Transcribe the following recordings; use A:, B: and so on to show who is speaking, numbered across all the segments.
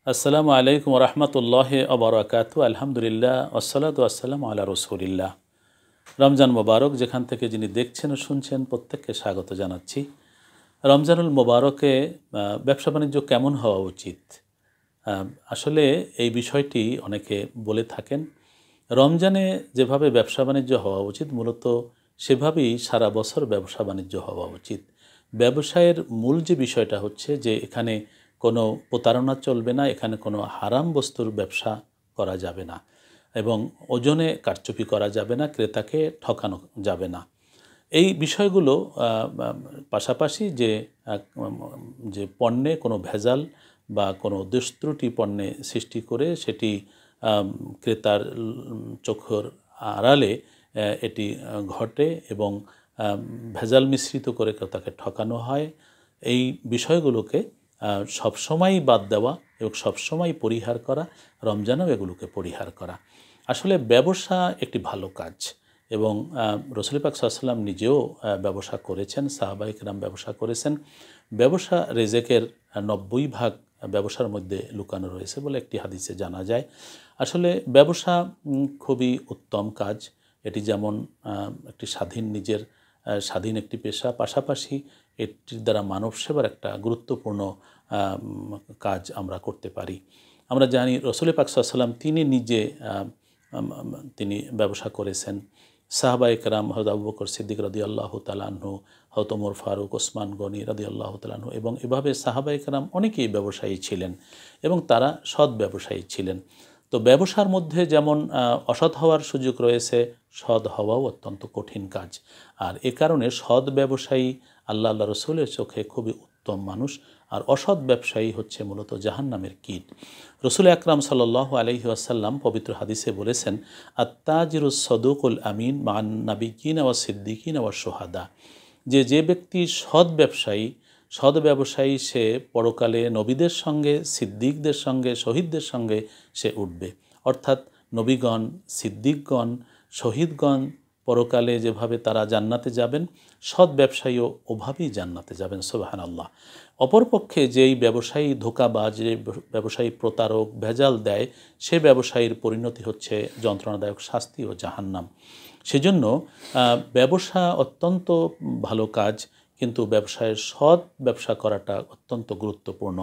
A: আসসালামু আলাইকুম রহমতুল্লাহ আবরাকাতু। আলহামদুলিল্লাহ ওয়াসসালাতু ওয়াসসালামু আলা রসুলিল্লাহ। রমজান মোবারক যেখান থেকে যিনি দেখছেন ও শুনছেন প্রত্যেককে স্বাগত জানাচ্ছি। রমজানুল মোবারকে ব্যবসা বাণিজ্য কেমন হওয়া উচিত? আসলে এই বিষয়টি অনেকে বলে থাকেন। রমজানে যেভাবে ব্যবসা বাণিজ্য হওয়া উচিত মূলত সেভাবেই সারা বছর ব্যবসা বাণিজ্য হওয়া উচিত। ব্যবসায়ের মূল যে বিষয়টা হচ্ছে যে এখানে কোনো প্রতারণা চলবে না, এখানে কোনো হারাম বস্তুর ব্যবসা করা যাবে না এবং ওজনে কারচুপি করা যাবে না, ক্রেতাকে ঠকানো যাবে না। এই বিষয়গুলো পাশাপাশি যে পণ্যে কোনো ভেজাল বা কোনো দুষ্ত্রুটি পণ্যে সৃষ্টি করে সেটি ক্রেতার চোখের আড়ালে এটি ঘটে এবং ভেজাল মিশ্রিত করে ক্রেতাকে ঠকানো হয়, এই বিষয়গুলোকে সবসময়ই বাদ দেওয়া এবং সবসময় পরিহার করা, রমজানেও এগুলোকে পরিহার করা। আসলে ব্যবসা একটি ভালো কাজ এবং রাসূল পাক সাল্লাল্লাহু আলাইহি ওয়াসাল্লাম নিজেও ব্যবসা করেছেন, সাহাবায়ে কেরাম ব্যবসা করেছেন। ব্যবসা রিজেকের 90% ব্যবসার মধ্যে লুকানো রয়েছে বলে একটি হাদিসে জানা যায়। আসলে ব্যবসা খুবই উত্তম কাজ। এটি যেমন একটি নিজের স্বাধীন একটি পেশা, পাশাপাশি এটির দ্বারা মানব সেবার একটা গুরুত্বপূর্ণ কাজ আমরা করতে পারি। আমরা জানি রাসূল পাক সাল্লাল্লাহু আলাইহি ওয়াসাল্লাম তিনি নিজে তিনি ব্যবসা করেছেন। সাহাবায়ে কেরাম হযরত আবু বকর সিদ্দিক রাদিয়াল্লাহু তাআলা আনহু, হযরত ওমর ফারুক, ওসমান গনি রাদিয়াল্লাহু তাআলা আনহু এবং এভাবে সাহাবায়ে কেরাম অনেকেই ব্যবসায়ী ছিলেন এবং তারা সৎ ব্যবসায়ী ছিলেন। তো ব্যবসার মধ্যে যেমন অসৎ হওয়ার সুযোগ রয়েছে, সৎ হওয়াও অত্যন্ত কঠিন কাজ। আর এ কারণে সৎ ব্যবসায়ী আল্লাহ রসুলের চোখে খুবই উত্তম মানুষ, আর অসৎ ব্যবসায়ী হচ্ছে মূলত জাহান্নামের কীট। রসুল আকরাম সাল্লাল্লাহু আলাইহি ওয়াসাল্লাম পবিত্র হাদিসে বলেছেন, আত্তাজিরুস সদুকুল আমিন মান নাবিয়িন ওয়া সিদ্দিকিন ওয়া শুহাদা, যে ব্যক্তি সৎ ব্যবসায়ী সে পরকালে নবীদের সঙ্গে, সিদ্দিকদের সঙ্গে, শহীদদের সঙ্গে সে উঠবে। অর্থাৎ নবীগণ, সিদ্দিকগণ, শহীদগণ পরকালে যেভাবে তারা জান্নাতে যাবেন, সৎ ব্যবসায়ীও ওভাবেই জান্নাতে যাবেন। সুবহানাল্লাহ। অপরপক্ষে যেই ব্যবসায়ী ধোঁকাবাজ, যে ব্যবসায়ী প্রতারক, ভেজাল দেয়, সে ব্যবসায়ীর পরিণতি হচ্ছে যন্ত্রণাদায়ক শাস্তি ও জাহান্নাম। সেজন্য ব্যবসা অত্যন্ত ভালো কাজ, কিন্তু ব্যবসায়ের সৎ ব্যবসা করাটা অত্যন্ত গুরুত্বপূর্ণ।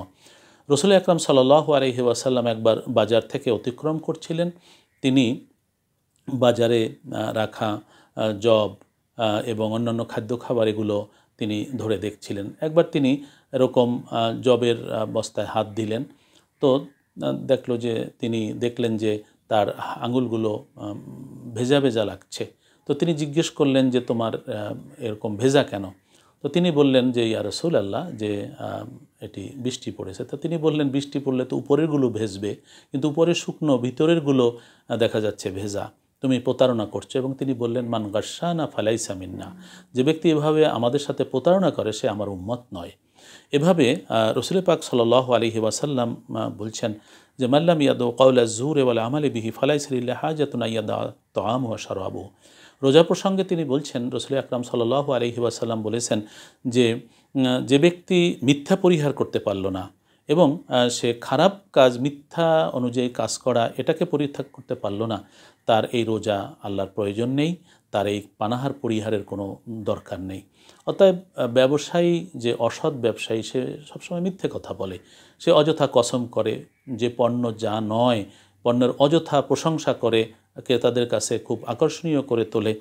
A: রাসূল আকরাম সাল্লাল্লাহু আলাইহি ওয়াসাল্লাম একবার বাজার থেকে অতিক্রম করছিলেন। তিনি বাজারে রাখা জব এবং অন্যান্য খাদ্য খাবার এগুলো তিনি ধরে দেখছিলেন। একবার তিনি এরকম জবের বস্তায় হাত দিলেন, তো তিনি দেখলেন যে তার আঙুলগুলো ভেজা ভেজা লাগছে। তো তিনি জিজ্ঞেস করলেন যে তোমার এরকম ভেজা কেন? তো তিনি বললেন যে ইয়া রাসূলুল্লাহ, যে এটি বৃষ্টি পড়েছে। তো তিনি বললেন, বৃষ্টি পড়লে তো উপরেরগুলো ভেজবে, কিন্তু উপরের শুকনো, ভিতরেরগুলো দেখা যাচ্ছে ভেজা, তুমি প্রতারণা করছো। এবং তিনি বললেন, মান গাশশানা ফালাইসা মিন্না, যে ব্যক্তি এভাবে আমাদের সাথে প্রতারণা করে সে আমার উম্মত নয়। এভাবে রাসূল পাক সাল্লাল্লাহু আলাইহি ওয়াসাল্লাম বলছেন যে মাল্লাম ইয়াদু কাওলা যুরি ওয়াল আমালি বিহি ফালাইসা লিল্লাহি হাজাতুন ইয়াদা তাআমু ওয়া শারাবু। রোজা প্রসঙ্গে তিনি বলছেন, রাসূল আকরাম সাল্লাল্লাহু আলাইহি ওয়াসাল্লাম বলেছেন যে ব্যক্তি মিথ্যা পরিহার করতে পারল না এবং সে খারাপ কাজ, মিথ্যা অনুযায়ী কাজ করা, এটাকে পরিত্যাগ করতে পারল না, তার এই রোজা আল্লাহর প্রয়োজন নেই, তার এই পানাহার পরিহারের কোনো দরকার নেই। অতএব ব্যবসায়ী যে অসৎ ব্যবসায়ী, সে সবসময় মিথ্যে কথা বলে, সে অযথা কসম করে, যে পণ্য যা নয় পণ্যের অযথা প্রশংসা করে, ক্রেতাদের কাছে খুব আকর্ষণীয় করে তোলে,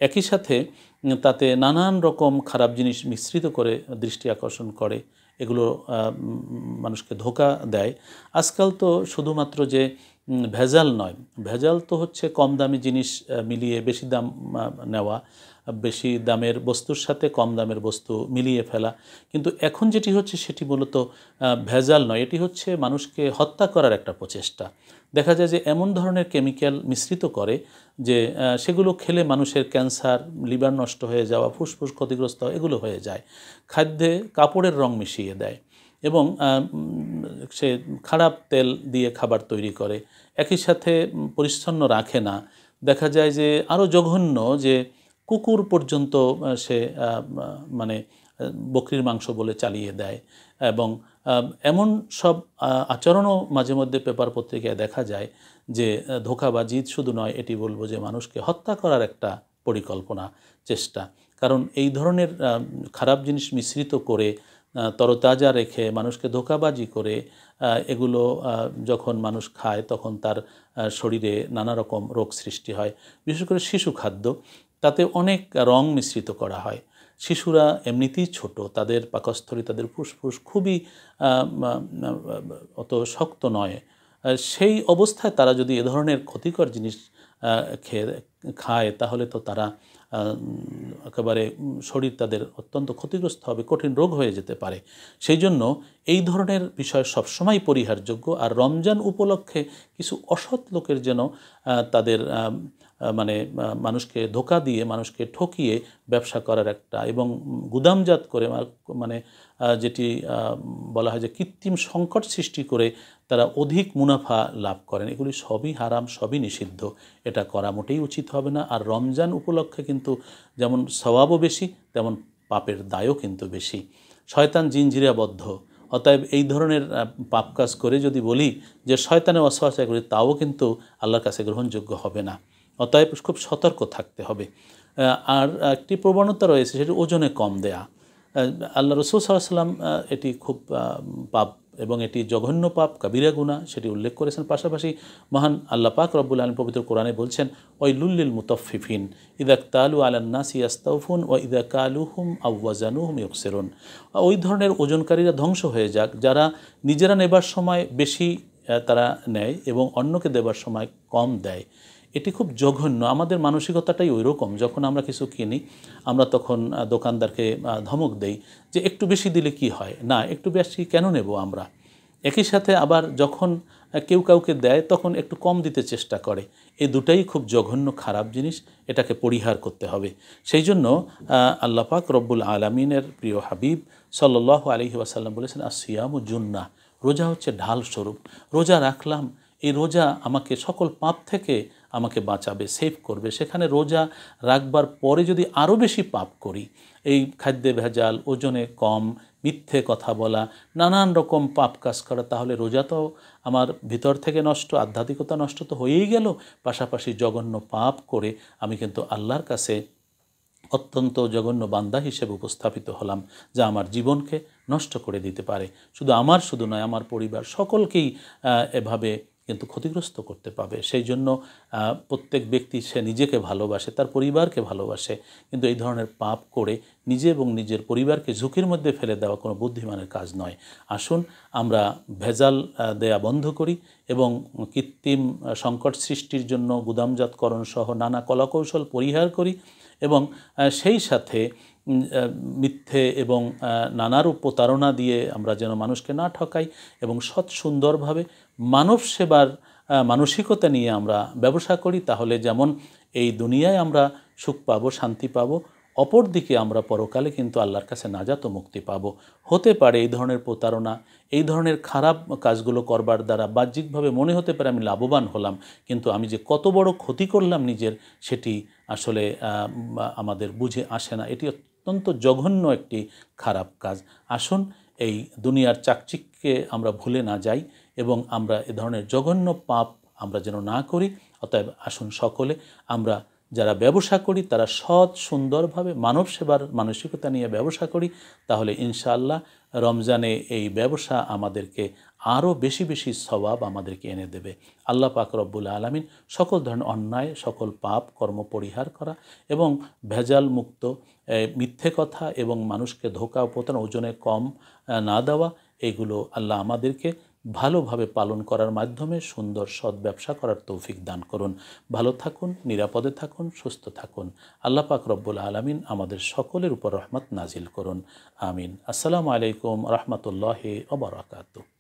A: একই সাথে তাতে নানান রকম খারাপ জিনিস মিশ্রিত করে দৃষ্টি আকর্ষণ করে, এগুলো মানুষকে ধোঁকা দেয়। আজকাল তো শুধুমাত্র যে ভেজাল নয়, ভেজাল তো হচ্ছে কম দামি জিনিস মিলিয়ে বেশি দাম নেওয়া, বেশি দামের বস্তুর সাথে কম দামের বস্তু মিলিয়ে ফেলা। কিন্তু এখন যেটি হচ্ছে সেটি মূলত ভেজাল নয়, এটি হচ্ছে মানুষকে হত্যা করার একটা প্রচেষ্টা। দেখা যায় যে এমন ধরনের কেমিক্যাল মিশ্রিত করে যে সেগুলো খেলে মানুষের ক্যান্সার, লিভার নষ্ট হয়ে যাওয়া, ফুসফুস ক্ষতিগ্রস্ত এগুলো হয়ে যায়। খাদ্যে কাপড়ের রং মিশিয়ে দেয় এবং সে খারাপ তেল দিয়ে খাবার তৈরি করে, একই সাথে পরিচ্ছন্ন রাখে না। দেখা যায় যে আরও জঘন্য, যে কুকুর পর্যন্ত সে মানে বকরির মাংস বলে চালিয়ে দেয় এবং এমন সব আচরণও মাঝে মধ্যে পেপার পত্রিকায় দেখা যায় যে ধোঁকাবাজি শুধু নয়, এটি বলবো যে মানুষকে হত্যা করার একটা পরিকল্পনা, চেষ্টা। কারণ এই ধরনের খারাপ জিনিস মিশ্রিত করে তরতাজা রেখে মানুষকে ধোঁকাবাজি করে এগুলো যখন মানুষ খায় তখন তার শরীরে নানা রকম রোগ সৃষ্টি হয়। বিশেষ করে শিশু খাদ্য, তাতে অনেক রং মিশ্রিত করা হয়। শিশুরা এমনিতেই ছোট, তাদের পাকস্থলী, তাদের ফুসফুস খুবই অত শক্ত নয়। সেই অবস্থায় তারা যদি এ ধরনের ক্ষতিকর জিনিস খায় তাহলে তো তারা একেবারে শরীর তাদের অত্যন্ত ক্ষতিগ্রস্ত হবে, কঠিন রোগ হয়ে যেতে পারে। সেই জন্য এই ধরনের বিষয় সবসময় পরিহারযোগ্য। আর রমজান উপলক্ষে কিছু অসৎ লোকের যেন তাদের মানে মানুষকে ধোঁকা দিয়ে, মানুষকে ঠকিয়ে ব্যবসা করার একটা, এবং গুদামজাত করে মানে যেটি বলা হয় যে কৃত্রিম সংকট সৃষ্টি করে তারা অধিক মুনাফা লাভ করেন, এগুলি সবই হারাম, সবই নিষিদ্ধ। এটা করা মোটেই উচিত হবে না। আর রমজান উপলক্ষে কিন্তু যেমন সওয়াবও বেশি, তেমন পাপের দায়ও কিন্তু বেশি। শয়তান জিনজিরাবদ্ধ, অতএব এই ধরনের পাপ কাজ করে যদি বলি যে শয়তানের ওয়াসওয়াসা করি, তাও কিন্তু আল্লাহর কাছে গ্রহণযোগ্য হবে না। অতএব খুব সতর্ক থাকতে হবে। আর একটি প্রবণতা রয়েছে, সেটি ওজনে কম দেয়া। আল্লাহ রাসূল সাল্লাল্লাহু আলাইহি ওয়াসাল্লাম এটি খুব পাপ এবং এটি জঘন্য পাপ, কাবিরা গুনাহ, সেটি উল্লেখ করেছেন। পাশাপাশি মহান আল্লাহ পাক রব্বুল আলামিন পবিত্র কোরআনে বলছেন, ওয়াইলুল লিল মুতাফফিফিন ইযা ক্তালু আলান নাসি ইয়াস্তাউফুন ওয়া ইযা কালুহুম আও ওয়াজানুহুম ইউখসিরুন। ওই ধরনের ওজনকারীরা ধ্বংস হয়ে যাক, যারা নিজেরা নেবার সময় বেশি তারা নেয় এবং অন্যকে দেবার সময় কম দেয়। এটি খুব জঘন্য। আমাদের মানসিকতাটাই ওই রকম। যখন আমরা কিছু কিনি, আমরা তখন দোকানদারকে ধমক দেই যে একটু বেশি দিলে কি হয়, না একটু বেশি কেন নেব আমরা। একই সাথে আবার যখন কেউ কাউকে দেয় তখন একটু কম দিতে চেষ্টা করে। এই দুটাই খুব জঘন্য খারাপ জিনিস, এটাকে পরিহার করতে হবে। সেই জন্য আল্লাহ পাক রব্বুল আলামিনের প্রিয় হাবিব সাল্লাল্লাহু আলাইহি ওয়াসাল্লাম বলেছেন, আসিয়ামু জুন্নাহ, রোজা হচ্ছে ঢাল স্বরূপ। রোজা রাখলাম, এই রোজা আমাকে সকল পাপ থেকে আমাকে বাঁচাবে, সেভ করবে। সেখানে রোজা রাখবার পরে যদি আরও বেশি পাপ করি, এই খাদ্যে ভেজাল, ওজনে কম, মিথ্যে কথা বলা, নানান রকম পাপ কাজ করা, তাহলে রোজা তো আমার ভিতর থেকে নষ্ট, আধ্যাত্মিকতা নষ্ট তো হয়েই গেল। পাশাপাশি জঘন্য পাপ করে আমি কিন্তু আল্লাহর কাছে অত্যন্ত জঘন্য বান্দা হিসেবে উপস্থাপিত হলাম, যা আমার জীবনকে নষ্ট করে দিতে পারে। শুধু নয়, আমার পরিবার সকলকেই এভাবে কিন্তু ক্ষতিগ্রস্ত করতে পাবে। সেই জন্য প্রত্যেক ব্যক্তি সে নিজেকে ভালোবাসে, তার পরিবারকে ভালোবাসে, কিন্তু এই ধরনের পাপ করে নিজে এবং নিজের পরিবারকে ঝুঁকির মধ্যে ফেলে দেওয়া কোনো বুদ্ধিমানের কাজ নয়। আসুন আমরা ভেজাল দেয়া বন্ধ করি এবং কৃত্রিম সংকট সৃষ্টির জন্য গুদামজাতকরণ সহ নানা কলাকৌশল পরিহার করি, এবং সেই সাথে মিথ্যে এবং নানারূপ প্রতারণা দিয়ে আমরা যেন মানুষকে না ঠকাই, এবং সৎ সুন্দরভাবে মানব সেবার মানসিকতা নিয়ে আমরা ব্যবসা করি। তাহলে যেমন এই দুনিয়ায় আমরা সুখ পাবো, শান্তি পাবো, অপর দিকে আমরা পরকালে কিন্তু আল্লাহর কাছে নাজাত ও মুক্তি পাবো। হতে পারে এই ধরনের প্রতারণা, এই ধরনের খারাপ কাজগুলো করবার দ্বারা বাহ্যিকভাবে মনে হতে পারে আমি লাভবান হলাম, কিন্তু আমি যে কত বড় ক্ষতি করলাম নিজের, সেটি আসলে আমাদের বুঝে আসে না। এটি অত্যন্ত জঘন্য একটি খারাপ কাজ। আসুন এই দুনিয়ার চাকচিক্যে আমরা ভুলে না যাই এবং আমরা এ ধরনের জঘন্য পাপ আমরা যেন না করি। অতএব আসুন সকলে আমরা যারা ব্যবসা করি তারা সৎ সুন্দরভাবে মানব সেবার মানসিকতা নিয়ে ব্যবসা করি, তাহলে ইনশাআল্লাহ রমজানে এই ব্যবসা আমাদেরকে আরও বেশি বেশি সওয়াব আমাদেরকে এনে দেবে। আল্লাহ পাক রব্বুল আলামিন সকল ধরনের অন্যায়, সকল পাপ কর্ম পরিহার করা এবং ভেজাল মুক্ত, মিথ্যে কথা এবং মানুষকে ধোঁকা ও প্রতারণা, ওজনে কম না দেওয়া, এইগুলো আল্লাহ আমাদেরকে ভালোভাবে পালন করার মাধ্যমে সুন্দর সৎ ব্যবসা করার তৌফিক দান করুন। ভালো থাকুন, নিরাপদে থাকুন, সুস্থ থাকুন। আল্লাহ পাক রব্বুল আলামিন আমাদের সকলের উপর রহমত নাজিল করুন। আমিন। আসসালামু আলাইকুম রহমতুল্লাহি ওয়া বারাকাতুহু।